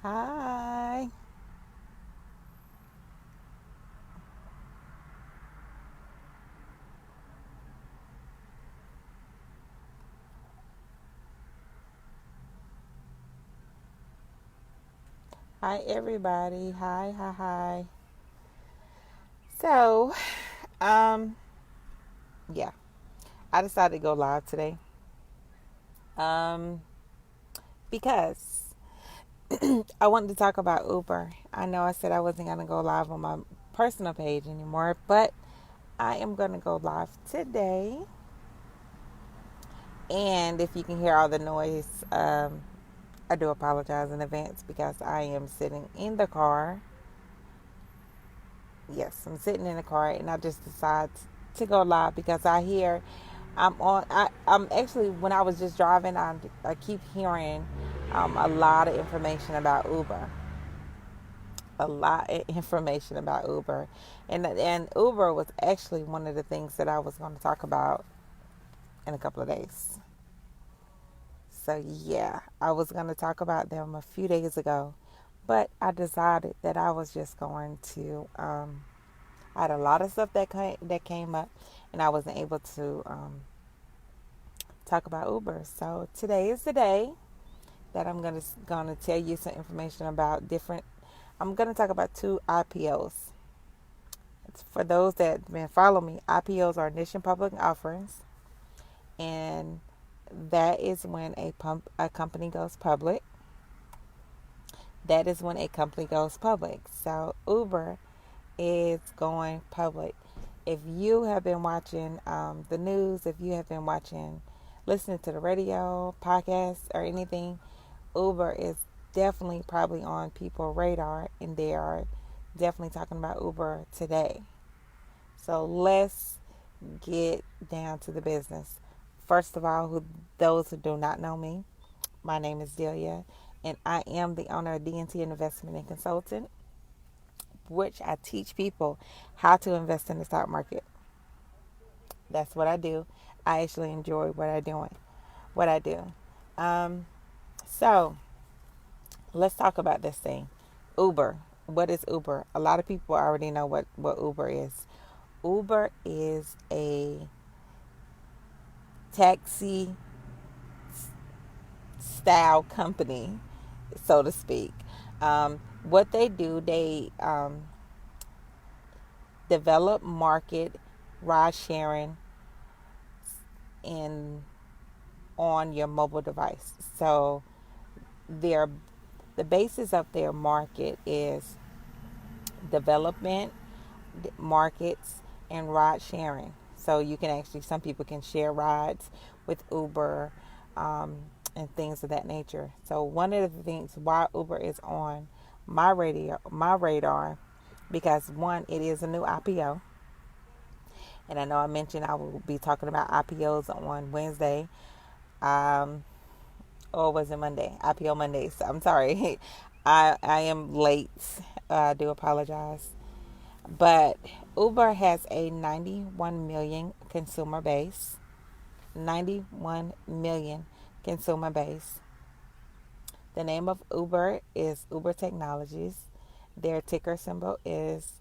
Hi. Hi, everybody. Hi, hi, hi. So, um, yeah, I decided to go live today. Um, because I wanted to talk about Uber. I know I said I wasn't going to go live on my personal page anymore, but I am going to go live today. And if you can hear all the noise, I do apologize in advance because I am sitting in the car. Yes, I'm sitting in the car and I just decided to go live because I hear I'm actually, when I was just driving, I keep hearing a lot of information about Uber. A lot of information about Uber. And Uber was actually one of the things that I was going to talk about in a couple of days. So, yeah, I was going to talk about them a few days ago, but I decided that I was just going to. I had a lot of stuff that came up, and I wasn't able to talk about Uber. So today is the day that I'm gonna tell you some information about different. I'm gonna talk about two IPOs. It's for those that have been following me, IPOs are initial public offerings, and that is when a company goes public. That is when a company goes public. So Uber is going public. If you have been watching the news, if you have been listening to the radio, podcasts, or anything, Uber is definitely probably on people's radar, and they are definitely talking about Uber today. So let's get down to the business. First of all, those who do not know me, my name is Delia, and I am the owner of D&T Investment and Consultant, which I teach people how to invest in the stock market. That's what I do. I actually enjoy what I do. Um, so let's talk about this thing. Uber. What is Uber? A lot of people already know what Uber is. Uber is a taxi style company, so to speak. What they do, they develop, market ride sharing in on your mobile device. So their the basis of their market is development, markets, and ride sharing. So you can actually, some people can share rides with Uber, and things of that nature. So one of the things why Uber is on my radar, because one, it is a new IPO, and I know I mentioned I will be talking about IPOs on Wednesday. Um, or was it Monday? IPO Mondays. I'm sorry. I am late. I do apologize. But Uber has a 91 million consumer base. 91 million consumer base. The name of Uber is Uber Technologies. Their ticker symbol is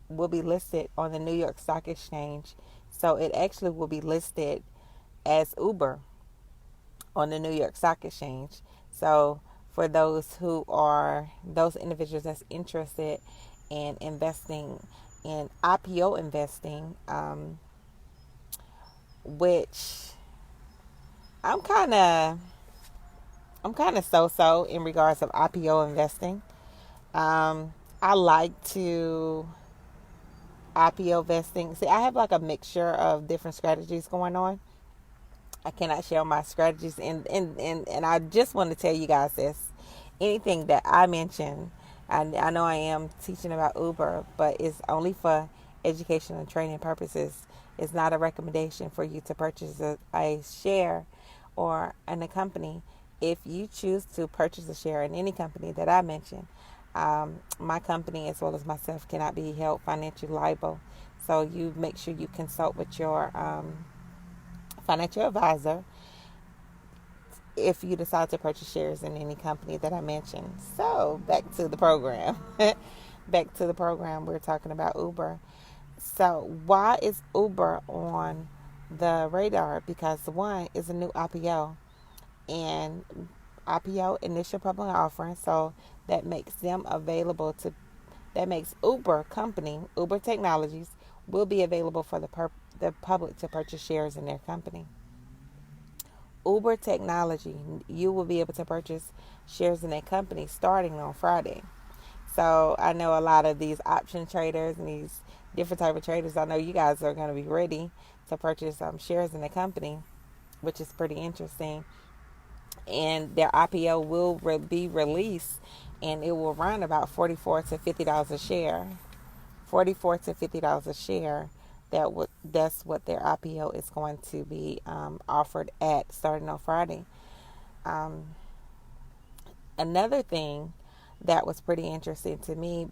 will be listed on the New York Stock Exchange. So it actually will be listed as Uber on the New York Stock Exchange. So for those individuals that's interested in investing in IPO investing, which I'm kind of so in regards of IPO investing. I like to IPO investing. See, I have like a mixture of different strategies going on. I cannot share my strategies, and I just want to tell you guys this. Anything that I mention, I know I am teaching about Uber, but it's only for education and training purposes. It's not a recommendation for you to purchase a share or in a company. If you choose to purchase a share in any company that I mention, my company as well as myself cannot be held financially liable. So you make sure you consult with your financial advisor, if you decide to purchase shares in any company that I mentioned. So back to the program. Back to the program. We're talking about Uber. So why is Uber on the radar? Because one is a new IPO, and IPO, initial public offering. So that makes them available to, that makes Uber company, Uber Technologies, will be available for the public to purchase shares in their company. Uber Technology, you will be able to purchase shares in a company starting on Friday. So I know a lot of these option traders and these different type of traders. I know you guys are going to be ready to purchase shares in the company, which is pretty interesting. And their IPO will be released, and it will run about $44 to $50 a share. $44 to $50 a share. That's what their IPO is going to be offered at starting on Friday. Um, Another thing that was pretty interesting to me,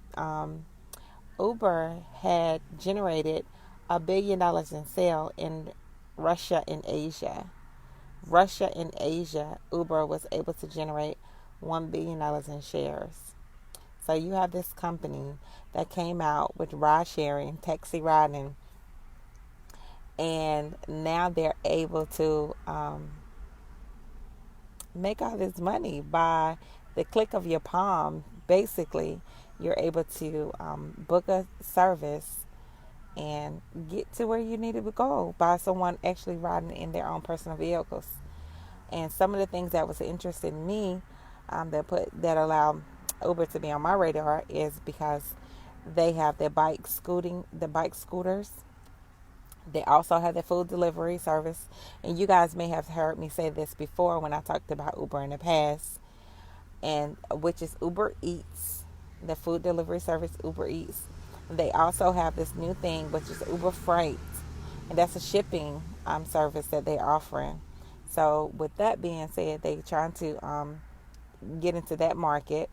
Uber had generated $1 billion in sales in Russia and Asia. Uber was able to generate $1 billion in shares. So you have this company that came out with ride sharing, taxi riding, and now they're able to make all this money by the click of your palm. Basically, you're able to book a service and get to where you need to go by someone actually riding in their own personal vehicles. And some of the things that was interesting to me, that allow Uber to be on my radar, is because they have the bike scooters. They also have the food delivery service. And you guys may have heard me say this before when I talked about Uber in the past, and which is Uber Eats, the food delivery service Uber Eats. They also have this new thing, which is Uber Freight, and that's a shipping service that they're offering. So with that being said, they're trying to get into that market,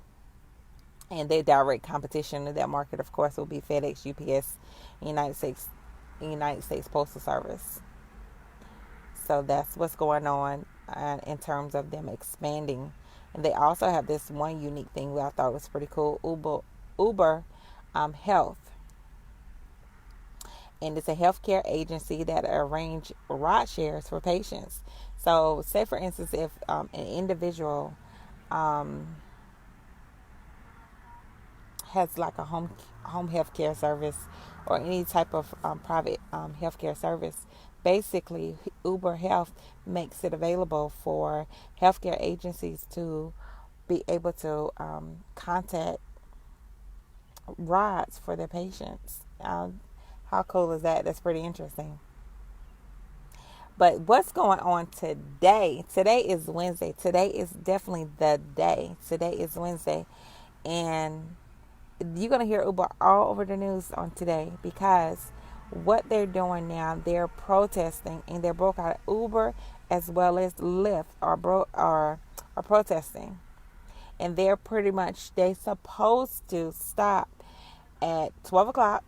and their direct competition in that market, of course, will be FedEx, UPS, United States Postal Service. So that's what's going on in terms of them expanding. And they also have this one unique thing that I thought was pretty cool, Uber Health. And it's a healthcare agency that arrange ride shares for patients. So say, for instance, if an individual has like a home healthcare service or any type of private healthcare service, basically Uber Health makes it available for healthcare agencies to be able to contact rides for their patients. How cool is that? That's pretty interesting. But what's going on today? Today is Wednesday. Today is definitely the day. Today is Wednesday. And you're going to hear Uber all over the news on today, because what they're doing now, they're protesting, and they're boycotting. Uber as well as Lyft are protesting. And they're pretty much, they supposed to stop at 12 o'clock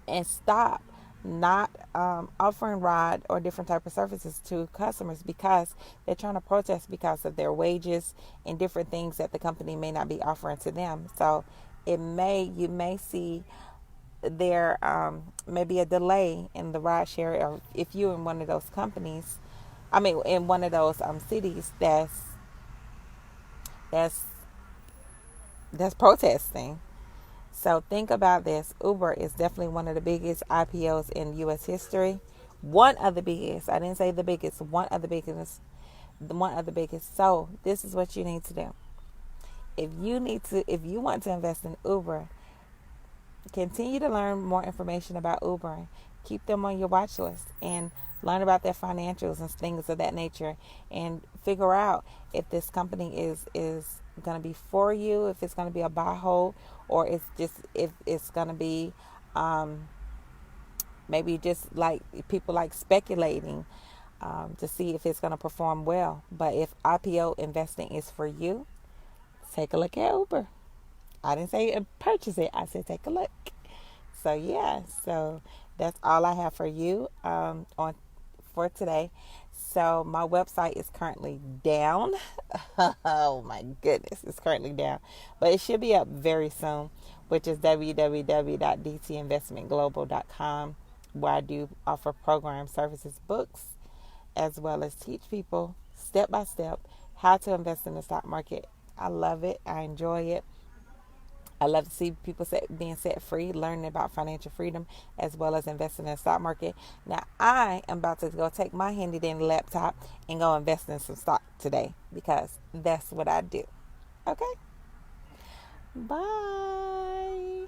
and stop not offering ride or different type of services to customers, because they're trying to protest because of their wages and different things that the company may not be offering to them. So you may see there may be a delay in the ride share, or if you're in one of those companies, in one of those cities that's that's protesting. So think about this. Uber is definitely one of the biggest IPOs in U.S. history. One of the biggest. I didn't say the biggest. One of the biggest. One of the biggest. So this is what you need to do. If you want to invest in Uber, continue to learn more information about Uber. Keep them on your watch list and learn about their financials and things of that nature, and figure out if this company is going to be for you, if it's going to be a buy hold, or if it's going to be maybe just like people like speculating to see if it's going to perform well. But if IPO investing is for you, take a look at Uber. I didn't say purchase it. I said take a look. So yeah, so that's all I have for you on for today. So my website is currently down. Oh my goodness, it's currently down. But it should be up very soon, which is www.dtinvestmentglobal.com, where I do offer programs, services, books, as well as teach people step by step how to invest in the stock market. I love it. I enjoy it. I love to see people being set free, learning about financial freedom, as well as investing in the stock market. Now, I am about to go take my handy dandy laptop and go invest in some stock today because that's what I do. Okay? Bye.